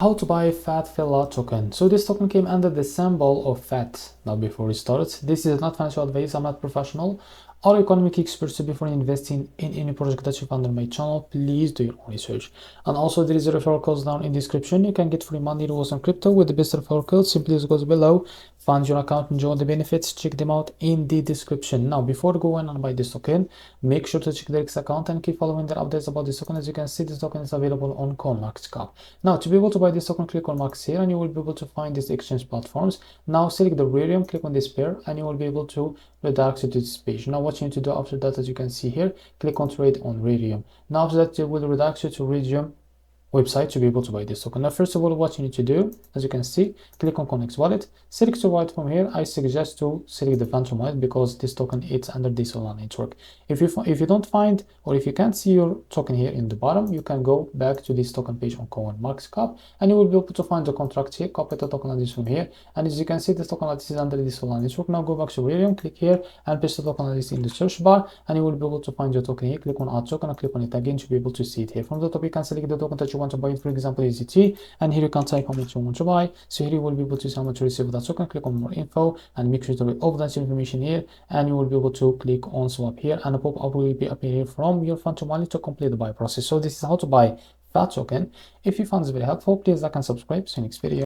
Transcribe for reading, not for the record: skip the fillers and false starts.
How to buy REFERRAL token. So this token came under the symbol of FAT. Now before we start, this is not financial advice, I'm not professional or economic expert, so before investing in any project that you find on my channel, please do your own research. And also there is a referral code down in the description. You can get free money rewards on crypto with the best referral code. Simply just goes below, find your account, enjoy the benefits, check them out in the description. Now before going and buy this token, make sure to check the X account and keep following the updates about this token. As you can see, this token is available on MEXC. Now to be able to buy this token, click on MEXC here and you will be able to find these exchange platforms. Now select the Radium, click on this pair and you will be able to redirect you to this page. Now what you need to do after that, as you can see here, click on trade on Radium. Now after that, it will redirect you to Radium website to be able to buy this token. Now first of all, what you need to do, as you can see, click on connect wallet, select your wallet from here. I suggest to select the Phantom wallet because this token is under this Solana network. If you don't find, or if you can't see your token here in the bottom, you can go back to this token page on CoinMarketCap and you will be able to find the contract here, copy the token address from here, and as you can see, this token address is under this Solana network. Now go back to Radium, click here and paste the token address in the search bar and you will be able to find your token here. Click on add token and click on it again to be able to see it here. From the top, you can select the token that you want to buy. For example, EZT, and here you can type how much you want to buy. So here you will be able to see how much you receive that token. Click on more info and make sure to read all that information here, and you will be able to click on swap here and a pop-up will be appearing from your Phantom wallet to complete the buy process. So this is how to buy that token. If you found this very helpful, please like and subscribe. See you next video.